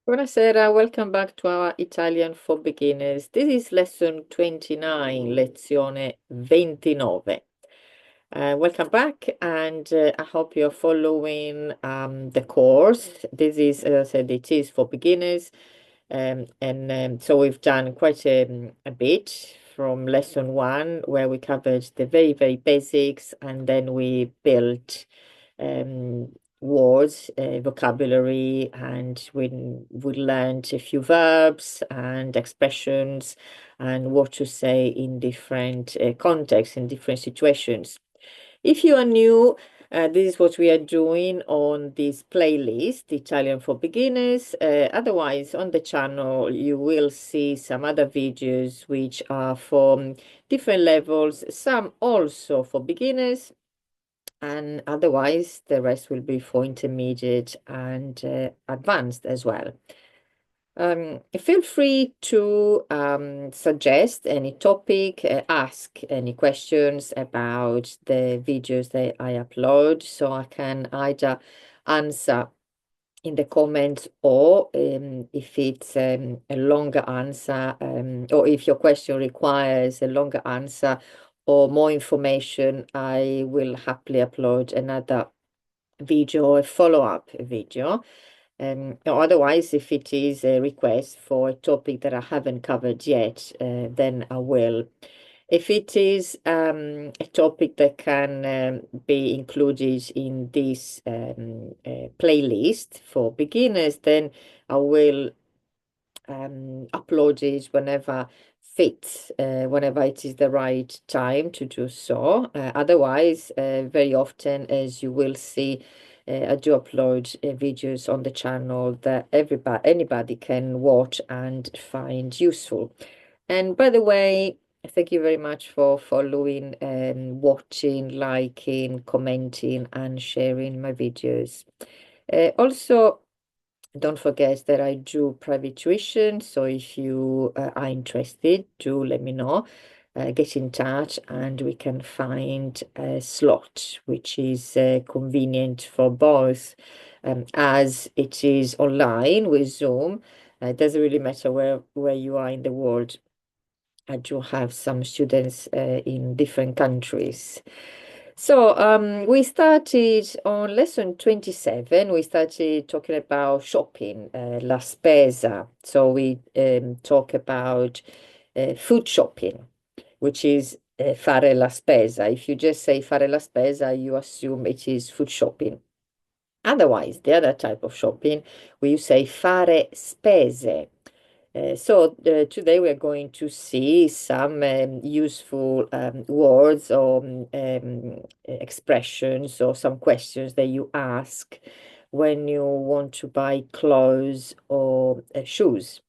Buonasera, welcome back to our Italian for Beginners. This is lesson 29, lezione 29. Welcome back, and I hope you're following the course. This is, as I said, it is for beginners. So we've done quite a bit from lesson one, where we covered the very, very basics, and then we built um, words, vocabulary, and we learned a few verbs and expressions and what to say in different contexts, in different situations. If you are new, this is what we are doing on this playlist, Italian for Beginners. Otherwise, on the channel, you will see some other videos which are for different levels, some also for beginners, and otherwise, the rest will be for intermediate and advanced as well. Feel free to suggest any topic, ask any questions about the videos that I upload, so I can either answer in the comments, or if it's a longer answer, or if your question requires a longer answer or more information, I will happily upload another video or a follow-up video. Or otherwise, if it is a request for a topic that I haven't covered yet, then I will. If it is a topic that can be included in this playlist for beginners, then I will upload it whenever fits, whenever it is the right time to do so. Otherwise, very often, as you will see, I do upload videos on the channel that anybody can watch and find useful. And by the way, thank you very much for following and watching, liking, commenting, and sharing my videos. Also, don't forget that I do private tuition, so if you are interested, do let me know. Get in touch and we can find a slot which is convenient for both, as it is online with Zoom. It doesn't really matter where you are in the world. I do have some students in different countries. So we started on lesson 27. We started talking about shopping, la spesa. So we talk about food shopping, which is fare la spesa. If you just say fare la spesa, you assume it is food shopping. Otherwise, the other type of shopping, where you say fare spese. So today we're going to see some useful words or expressions, or some questions that you ask when you want to buy clothes or shoes.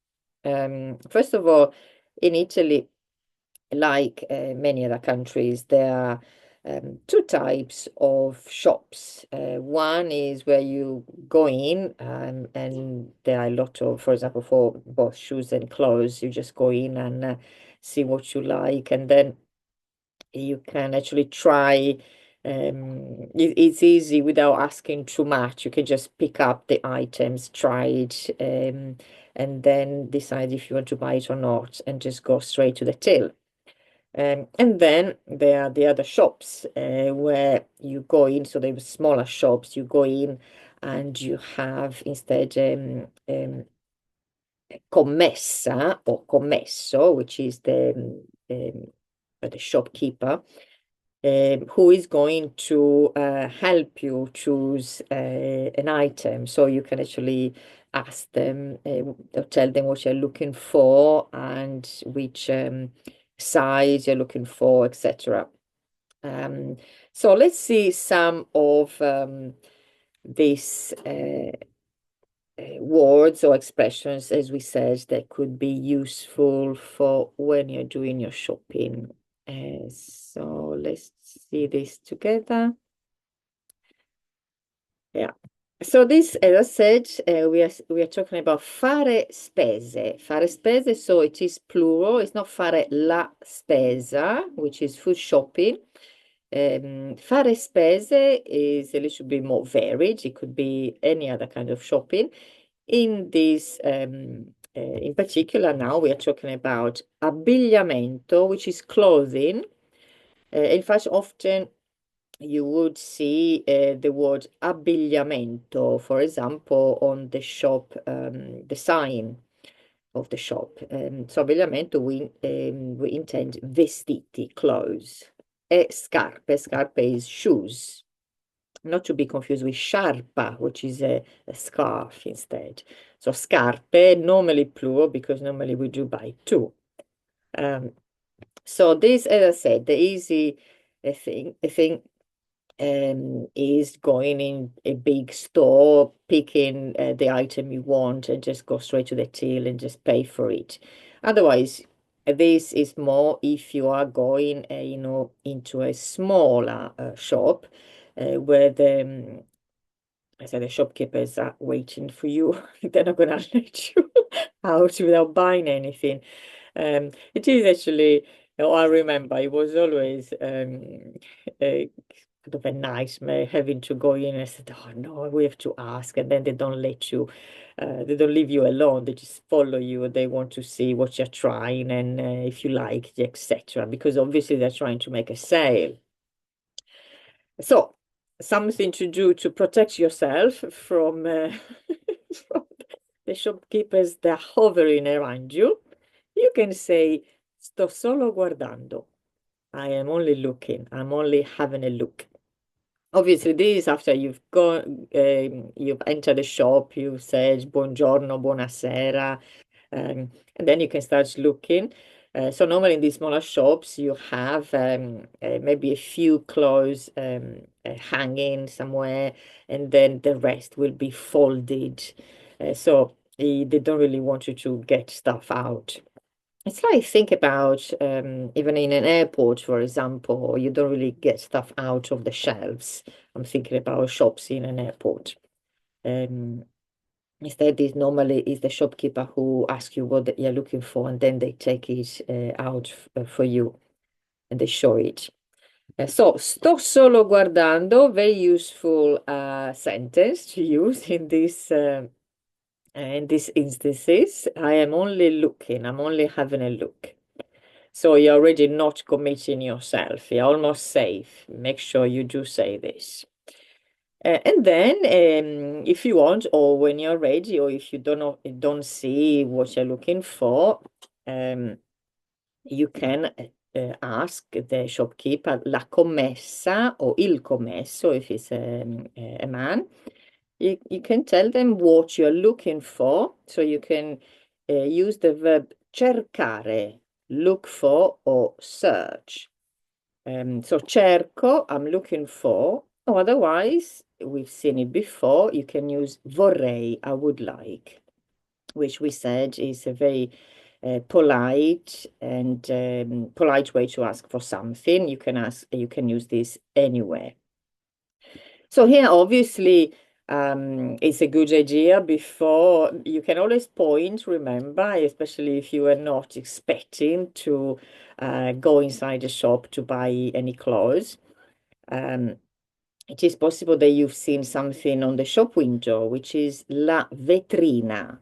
First of all, in Italy, like many other countries, there are two types of shops. One is where you go in, and there are a lot of, for example, for both shoes and clothes, you just go in and see what you like, and then you can actually try. It's easy without asking too much. You can just pick up the items, try it, and then decide if you want to buy it or not, and just go straight to the till. And then there are the other shops where you go in, so they were smaller shops. You go in and you have instead commessa or commesso, which is the shopkeeper, who is going to help you choose an item. So you can actually ask them, or tell them what you're looking for and which size you're looking for, etc. So let's see some of these words or expressions, as we said, that could be useful for when you're doing your shopping. So let's see this together. Yeah. So this, as I said, we are talking about fare spese. Fare spese, so it is plural. It's not fare la spesa, which is food shopping. Fare spese is a little bit more varied. It could be any other kind of shopping. In particular, now we are talking about abbigliamento, which is clothing. In fact, often you would see the word abbigliamento, for example, on the shop, the sign of the shop. So abbigliamento we intend vestiti, clothes. E scarpe, scarpe is shoes. Not to be confused with sciarpa, which is a scarf instead. So scarpe, normally plural, because normally we do buy two. Um, so this, as I said, the easy thing is going in a big store, picking the item you want, and just go straight to the till and just pay for it. Otherwise, this is more if you are going, into a smaller shop where I said the shopkeepers are waiting for you. They're not going to let you out without buying anything. It is actually, I remember it was always a kind of a nightmare having to go in and said, oh no, we have to ask. And then they don't let you, they don't leave you alone. They just follow you. They want to see what you're trying and if you like, etc. Because obviously they're trying to make a sale. So, something to do to protect yourself from, from the shopkeepers that are hovering around you. You can say, sto solo guardando. I am only looking. I'm only having a look. Obviously, this is after you've entered the shop, you've said buongiorno, buonasera, and then you can start looking. So normally in these smaller shops, you have maybe a few clothes hanging somewhere, and then the rest will be folded. So they don't really want you to get stuff out. It's like think about even in an airport, for example, you don't really get stuff out of the shelves. I'm thinking about shops in an airport. Um, Instead, is normally is the shopkeeper who asks you what you're looking for, and then they take it out for you and they show it. So, sto solo guardando, very useful sentence to use in these instances. I am only looking, I'm only having a look. So you're already not committing yourself. You're almost safe. Make sure you do say this. And then, if you want, or when you're ready, or if you don't see what you're looking for, you can ask the shopkeeper, la commessa or il commesso, if it's a man. You can tell them what you're looking for. So you can use the verb cercare, look for or search. So cerco, I'm looking for, or otherwise, we've seen it before, you can use vorrei, I would like, which we said is a very polite and polite way to ask for something. You can use this anywhere. So here, obviously, it's a good idea before you can always point, remember, especially if you are not expecting to go inside the shop to buy any clothes. Um, it is possible that you've seen something on the shop window, which is la vetrina.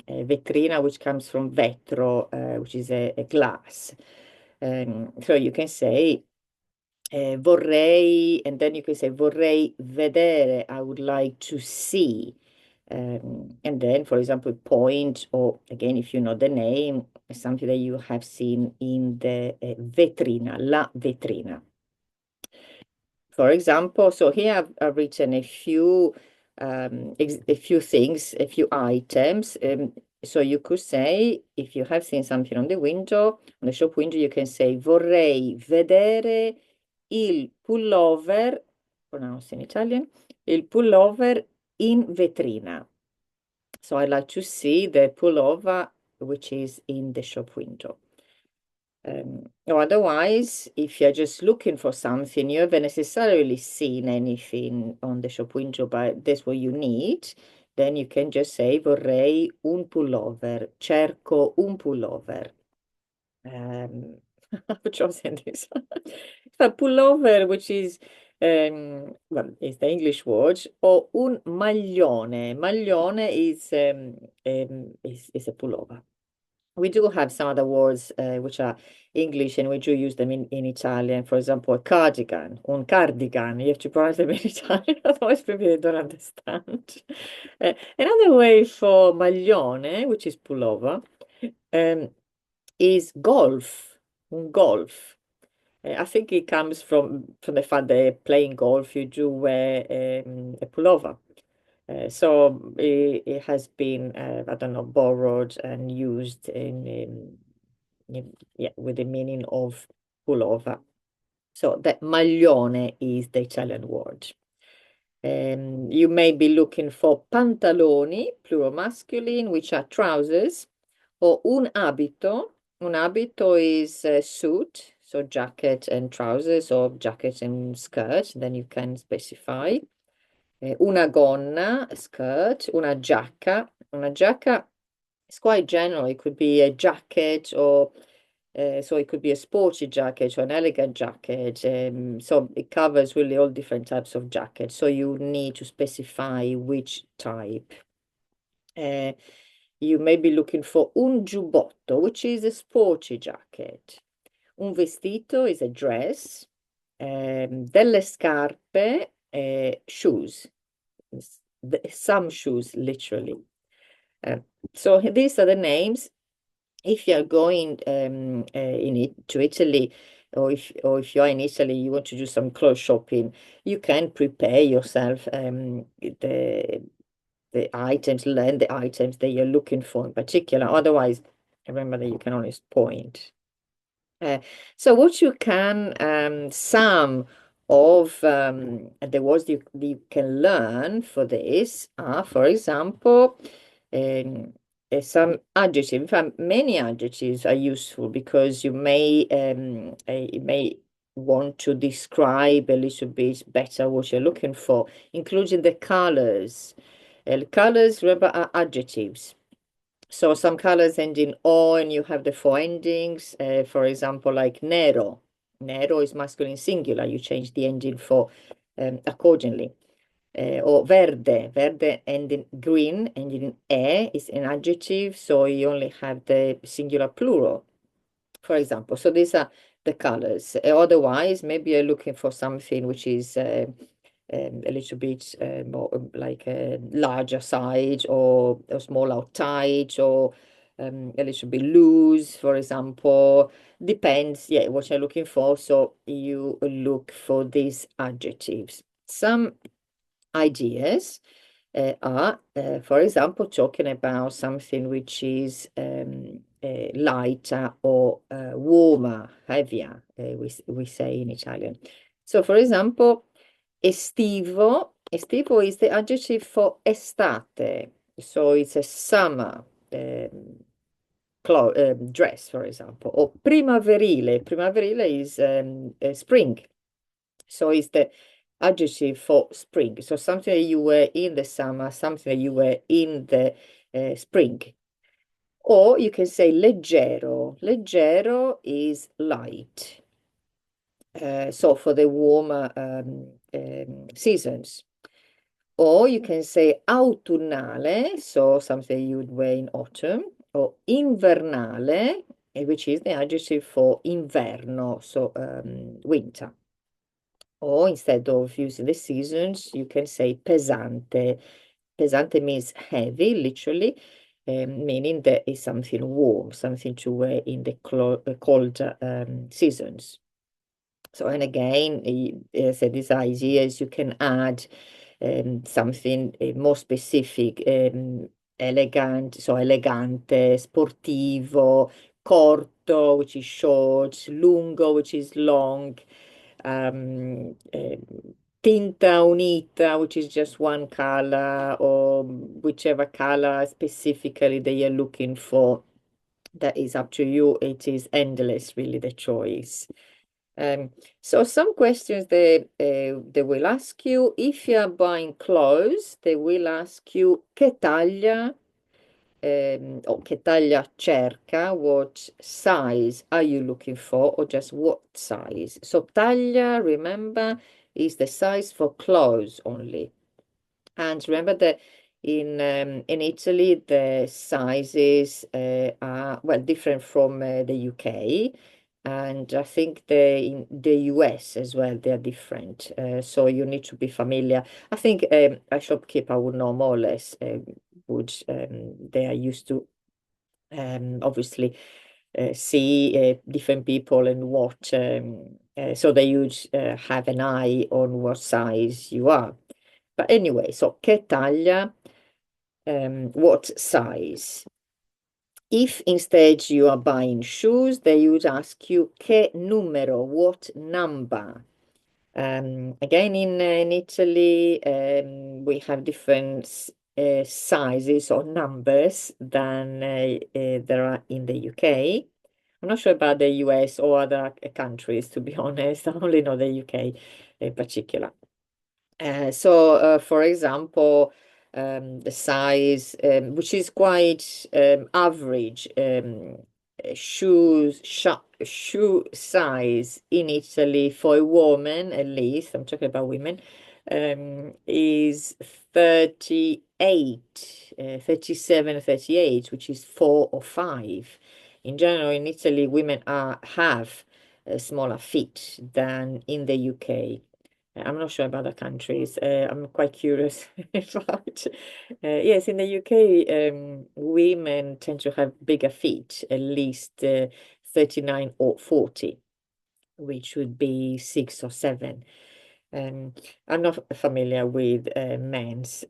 Vetrina, which comes from vetro, which is a glass. So you can say vorrei, and then you can say vorrei vedere, I would like to see. And then, for example, point, or again, if you know the name, something that you have seen in the vetrina, la vetrina. For example, so here I've written a few things, a few items. So you could say, if you have seen something on the window, on the shop window, you can say vorrei vedere il pullover, pronounced in Italian, il pullover in vetrina. So I'd like to see the pullover which is in the shop window. Or otherwise, if you're just looking for something, you haven't necessarily seen anything on the shop window, but that's what you need, then you can just say vorrei un pullover, cerco un pullover. I've chosen this. It's a pullover, which is Well, it's the English word, or un maglione. Maglione is a pullover. We do have some other words which are English and we do use them in Italian. For example, a cardigan, un cardigan. You have to pronounce them in Italian, otherwise people they don't understand. Another way for maglione, which is pullover, um, is golf, un golf. I think it comes from the fact that playing golf, you do wear a pullover. So it has been, I don't know, borrowed and used yeah, with the meaning of pullover. So that maglione is the Italian word. You may be looking for pantaloni, plural masculine, which are trousers, or un abito. Un abito is a suit, so jacket and trousers, or jacket and skirt. Then you can specify. Una gonna, a skirt, una giacca. Una giacca is quite general. It could be a jacket or so it could be a sporty jacket or an elegant jacket. So it covers really all different types of jackets. So you need to specify which type. Uh, you may be looking for un giubbotto, which is a sporty jacket. Un vestito is a dress. Delle scarpe, shoes. Some shoes, literally. Uh, so these are the names. If you're going to Italy, or if you're in Italy, you want to do some clothes shopping, you can prepare yourself the items, learn the items that you're looking for in particular. Otherwise, remember that you can always point. So what you can, some of the words you can learn for this are, for example, um, some adjectives. In fact, many adjectives are useful because you may want to describe a little bit better what you're looking for, including the colors. Colors, remember, are adjectives. So some colors end in O and you have the four endings. For example, like nero. Nero is masculine singular. You change the ending for accordingly. Or verde. Verde ending green, ending in is an adjective. So you only have the singular plural, for example. So these are the colors. Otherwise, maybe you're looking for something which is a little bit more like a larger side or a small outside or a little bit loose, for example. Depends, yeah, what you're looking for. So you look for these adjectives. Some ideas are, for example, talking about something which is lighter or warmer, heavier, we say in Italian. So, for example, estivo, estivo is the adjective for estate. So it's a summer dress, for example. Or primaverile. Primaverile is spring. So it's the adjective for spring. So something that you wear in the summer, something that you wear in the spring. Or you can say leggero. Leggero is light. So for the warmer seasons. Or you can say autunnale, so something you would wear in autumn, or invernale, which is the adjective for inverno, so winter. Or instead of using the seasons, you can say pesante. Pesante means heavy, literally, meaning that it's something warm, something to wear in the cold seasons. So, and again, so these ideas, you can add something more specific, elegant, so elegante, sportivo, corto, which is short, lungo, which is long, tinta unita, which is just one color, or whichever color specifically that you're looking for. That is up to you. It is endless, really, the choice. So some questions they will ask you if you are buying clothes, they will ask you che taglia or che taglia cerca, what size are you looking for, or just what size. So taglia, remember, is the size for clothes only. And remember that in Italy, the sizes are well different from the UK, and I think in the US as well they are different. So you need to be familiar. I think a shopkeeper would know more or less. Would They are used to obviously see different people and what. So they would have an eye on what size you are. But anyway, so che taglia, what size? If instead you are buying shoes, they would ask you che numero, what number. Again, in Italy, we have different sizes or numbers than there are in the UK. I'm not sure about the US or other countries, to be honest. I only know the UK in particular. For example, the size, which is quite average, shoe size in Italy for a woman, at least, I'm talking about women, is 38, 37, 38, which is 4 or 5. In general, in Italy, women have smaller feet than in the UK. I'm not sure about other countries. I'm quite curious about. Yes, in the UK, women tend to have bigger feet, at least 39 or 40, which would be 6 or 7. I'm not familiar with men's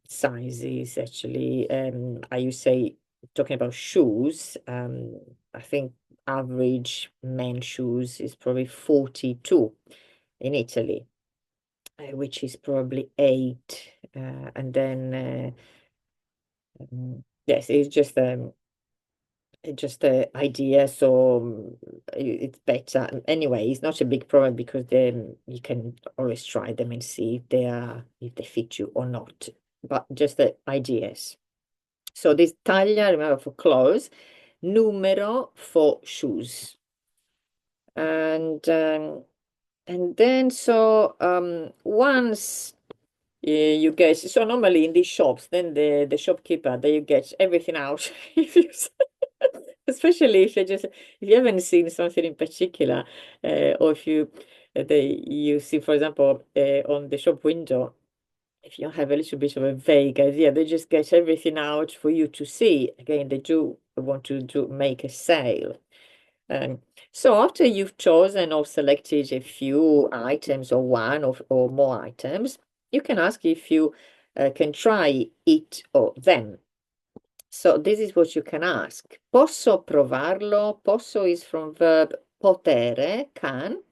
sizes, actually. I would say, talking about shoes, I think average men's shoes is probably 42 in Italy, which is probably 8. And then, yes, it's just an idea. So it's better. Anyway, it's not a big problem because then you can always try them and see if they fit you or not. But just the ideas. So this taglia, remember, for clothes, numero for shoes. And then once you get, so normally in these shops, then the shopkeeper, they get everything out. If you especially if you haven't seen something in particular, or if you see, for example, on the shop window, if you have a little bit of a vague idea, they just get everything out for you to see. Again, they do want to make a sale. Um, so after you've chosen or selected a few items or one or more items, you can ask if you can try it or them. So this is what you can ask. Posso provarlo? Posso is from verb potere, can.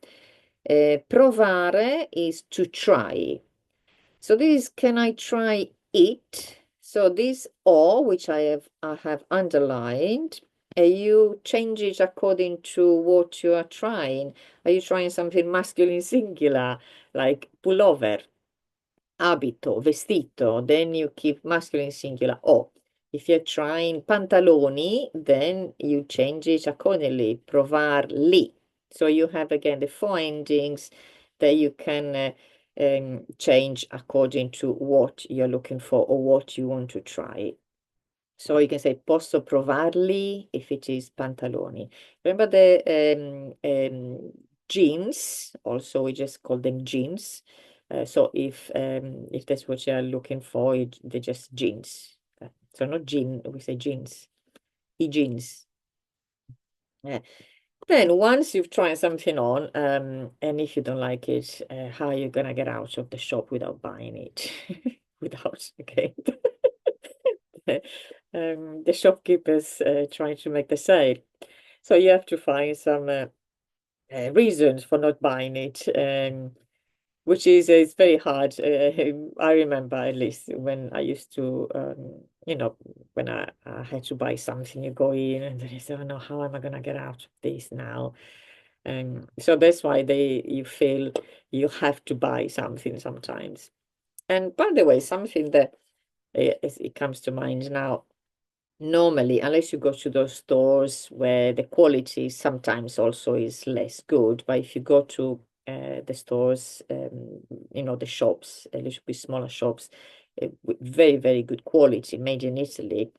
Provare is to try. So this is, can I try it? So this or, which I have underlined, you change it according to what you are trying. Are you trying something masculine singular, like pullover, abito, vestito? Then you keep masculine singular o. If you're trying pantaloni, then you change it accordingly, provarli. So you have again the 4 endings that you can change according to what you're looking for or what you want to try. So you can say posso provarli if it is pantaloni. Remember the jeans, also we just call them jeans. So if that's what you're looking for, they're just jeans. So not jean, we say jeans. I jeans. Yeah. Then once you've tried something on, and if you don't like it, how are you gonna get out of the shop without buying it? Without, okay. The shopkeepers trying to make the sale. So you have to find some reasons for not buying it, which is it's very hard. I remember at least when I used to, when I had to buy something, you go in and then you say, oh no, how am I gonna get out of this now? So that's why you feel you have to buy something sometimes. And by the way, something that it comes to mind now, normally, unless you go to those stores where the quality sometimes also is less good, but if you go to the stores, the shops, a little bit smaller shops, with very, very good quality, made in Italy.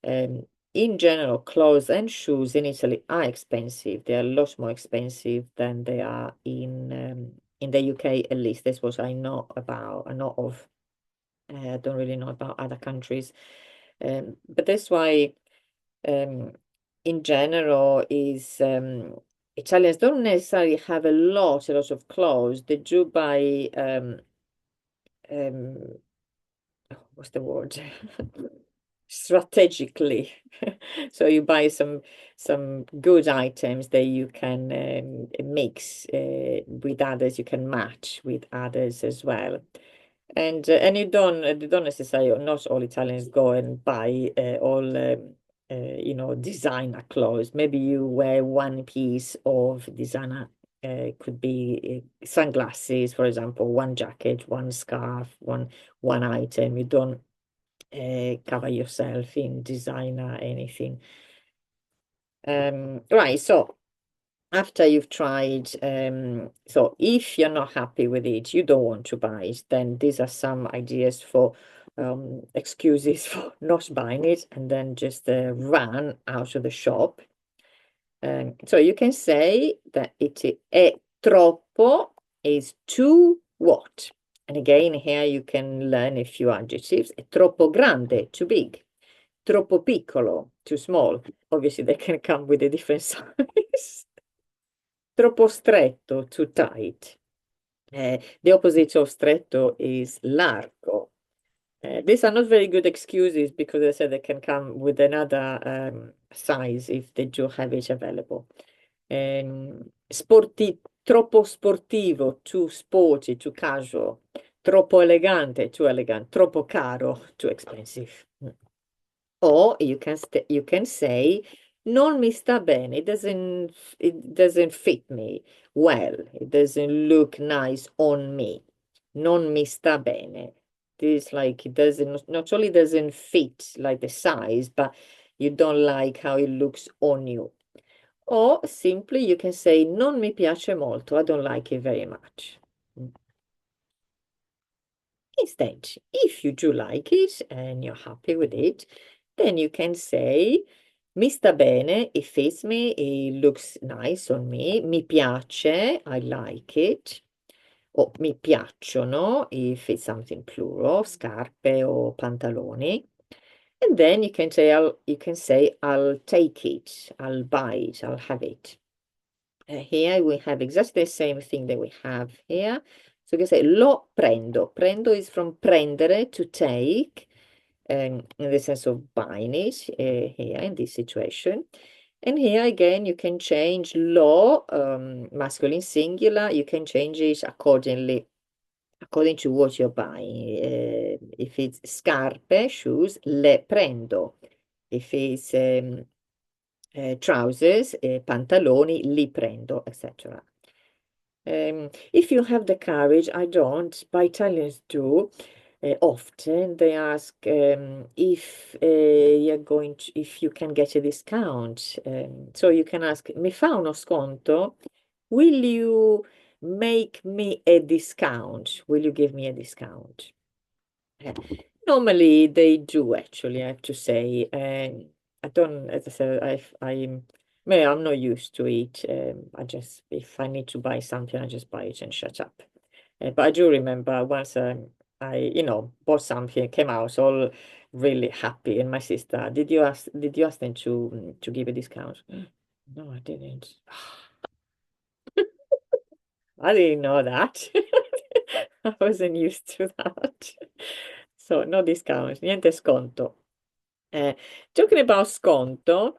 Um, in general, clothes and shoes in Italy are expensive. They are a lot more expensive than they are in the UK, at least. That's what I know about. I know of. I don't really know about other countries. But that's why, um, in general, is Italians don't necessarily have a lot of clothes. They do buy um, what's the word? Strategically. So you buy some good items that you can mix with others, you can match with others as well. And you don't necessarily, not all Italians go and buy all designer clothes. Maybe you wear one piece of designer. Could be sunglasses, for example, one jacket, one scarf, one item. You don't cover yourself in designer anything. Right, so after you've tried, so if you're not happy with it, you don't want to buy it, then these are some ideas for excuses for not buying it, and then just run out of the shop. So you can say that è troppo is too what? And again, here you can learn a few adjectives. È troppo grande, too big. Troppo piccolo, too small. Obviously, they can come with a different size. Troppo stretto, too tight. The opposite of stretto is largo. These are not very good excuses because I said they can come with another size if they do have it available. Troppo sportivo, too sporty, too casual. Troppo elegante, too elegant. Troppo caro, too expensive. Or you can say non mi sta bene. It doesn't fit me well. It doesn't look nice on me. Non mi sta bene. This like it doesn't not only doesn't fit like the size, but you don't like how it looks on you. Or simply you can say non mi piace molto. I don't like it very much. Instead, if you do like it and you're happy with it, then you can say mi sta bene, it fits me, it looks nice on me, mi piace, I like it, o mi piacciono, if it's something plural, scarpe or pantaloni. And then you can say I'll take it, I'll buy it, I'll have it. Here we have exactly the same thing that we have here. So you can say lo prendo. Prendo is from prendere, to take, in the sense of buying it here in this situation. And here again, you can change lo, masculine singular, you can change it accordingly, according to what you're buying. If it's scarpe, shoes, le prendo. If it's trousers, pantaloni, li prendo, etc. If you have the courage, I don't, but Italians do. Often they ask if you can get a discount. So you can ask, mi fa uno sconto? Will you make me a discount? Will you give me a discount? Uh, Normally they do actually, I have to say. I don't, as I said, I'm not used to it. If I need to buy something, I just buy it and shut up. But I do remember once I bought something, came out all really happy, and my sister, did you ask them to give a discount? No, I didn't. I didn't know that. I wasn't used to that. So no discount, niente sconto. Talking about sconto,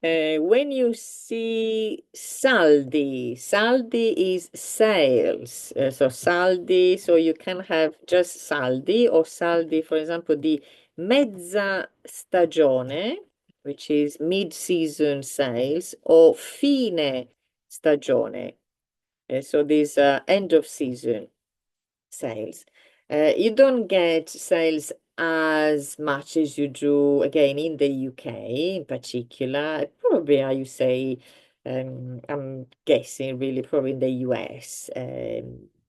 when you see saldi is sales. So saldi, so you can have just saldi or saldi, for example, di mezza stagione, which is mid-season sales, or fine stagione. So these are end of season sales. You don't get sales as much as you do, again, in the UK in particular. Probably, I would say, I'm guessing really probably in the US,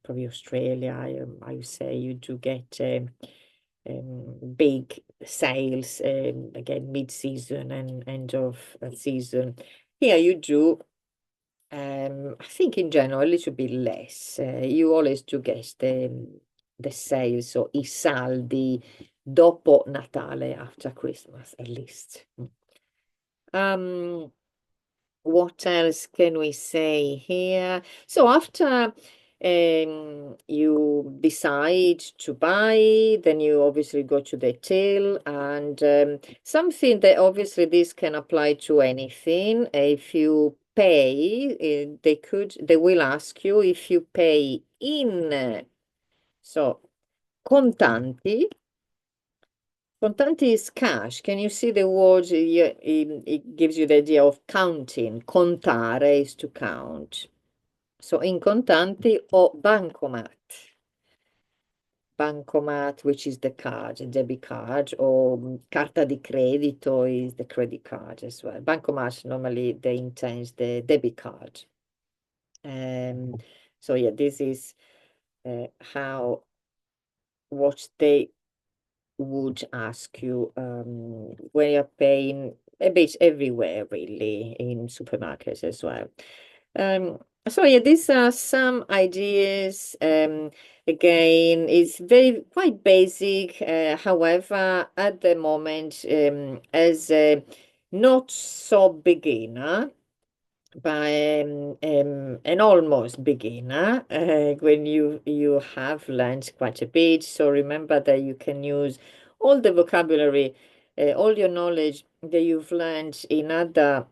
probably Australia. I would say you do get big sales again mid-season and end of season. Here you do. I think in general a little bit less. You always do get the sales, so i saldi dopo Natale, after Christmas at least. Um, what else can we say here? So after you decide to buy, then you obviously go to the till and something that obviously this can apply to anything. If you pay, they will ask you if you pay in, so contanti. Contanti is cash. Can you see the word? It gives you the idea of counting. Contare is to count. So in contanti o bancomat. Bancomat, which is the card, a debit card, or carta di credito is the credit card as well. Bancomat normally they intend the debit card. So yeah, this is how what they would ask you when you're paying a bit everywhere, really, in supermarkets as well. So yeah, these are some ideas. Again, it's very quite basic. However, at the moment, as a not so beginner, by an almost beginner when you have learned quite a bit. So remember that you can use all the vocabulary, all your knowledge that you've learned in other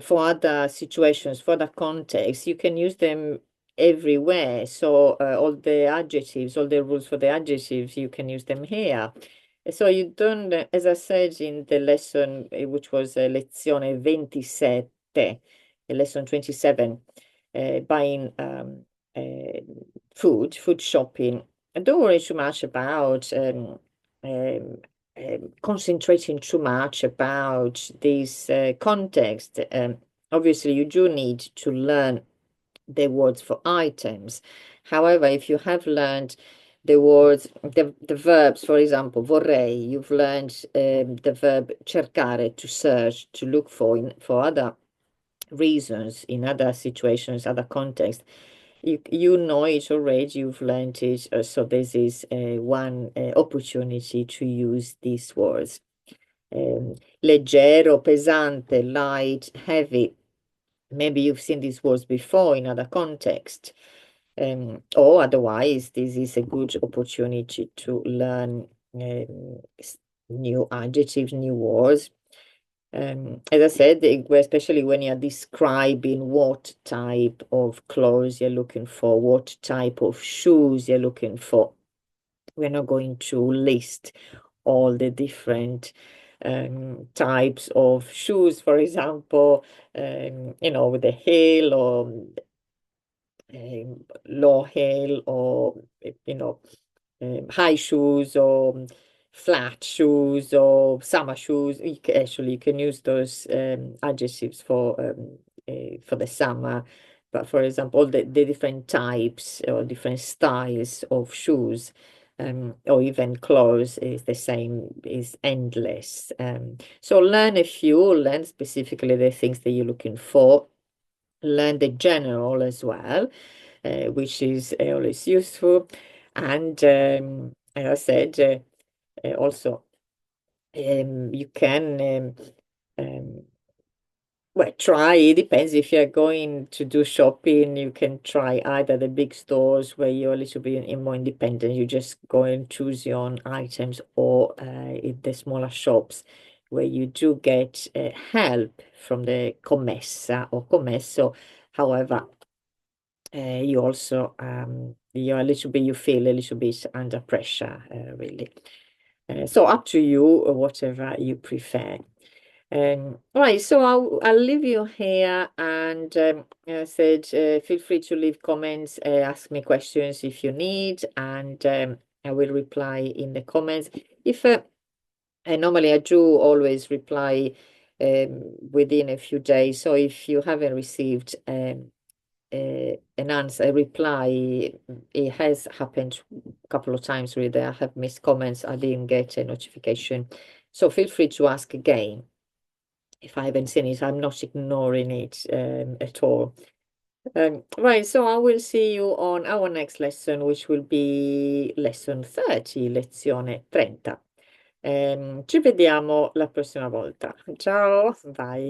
for other situations, for other contexts. You can use them everywhere. So all the adjectives, all the rules for the adjectives, you can use them here. So you don't, as I said in the lesson, which was lezione 27, lesson 27, buying food shopping. And don't worry too much about um, concentrating too much about this context. Obviously, you do need to learn the words for items. However, if you have learned the words, the verbs, for example, vorrei, you've learned the verb cercare, to search, to look for other reasons, in other situations, other contexts. You know it already, you've learned it. So this is one opportunity to use these words. Leggero, pesante, light, heavy. Maybe you've seen these words before in other contexts. Or otherwise, this is a good opportunity to learn new adjectives, new words. As I said, especially when you're describing what type of clothes you're looking for, what type of shoes you're looking for. We're not going to list all the different types of shoes, for example, with the heel or low heel or, high shoes or flat shoes or summer shoes. You can use those adjectives for the summer. But for example, the different types or different styles of shoes or even clothes is the same, is endless. So learn specifically the things that you're looking for, learn the general as well, which is always useful. And as I said, also you can well, try. It depends if you're going to do shopping. You can try either the big stores where you're a little bit more independent. You just go and choose your own items, or in the smaller shops where you do get help from the commessa or commesso. However, you also you feel a little bit under pressure, really. So up to you, whatever you prefer. Right, so I'll leave you here, and as I said, feel free to leave comments, ask me questions if you need, and I will reply in the comments. If normally I do always reply within a few days. So if you haven't received an answer, a reply, it has happened a couple of times really. I have missed comments, I didn't get a notification. So feel free to ask again. If I haven't seen it, I'm not ignoring it at all. Right, so I will see you on our next lesson, which will be lesson 30, lezione 30. Ci vediamo la prossima volta. Ciao, bye.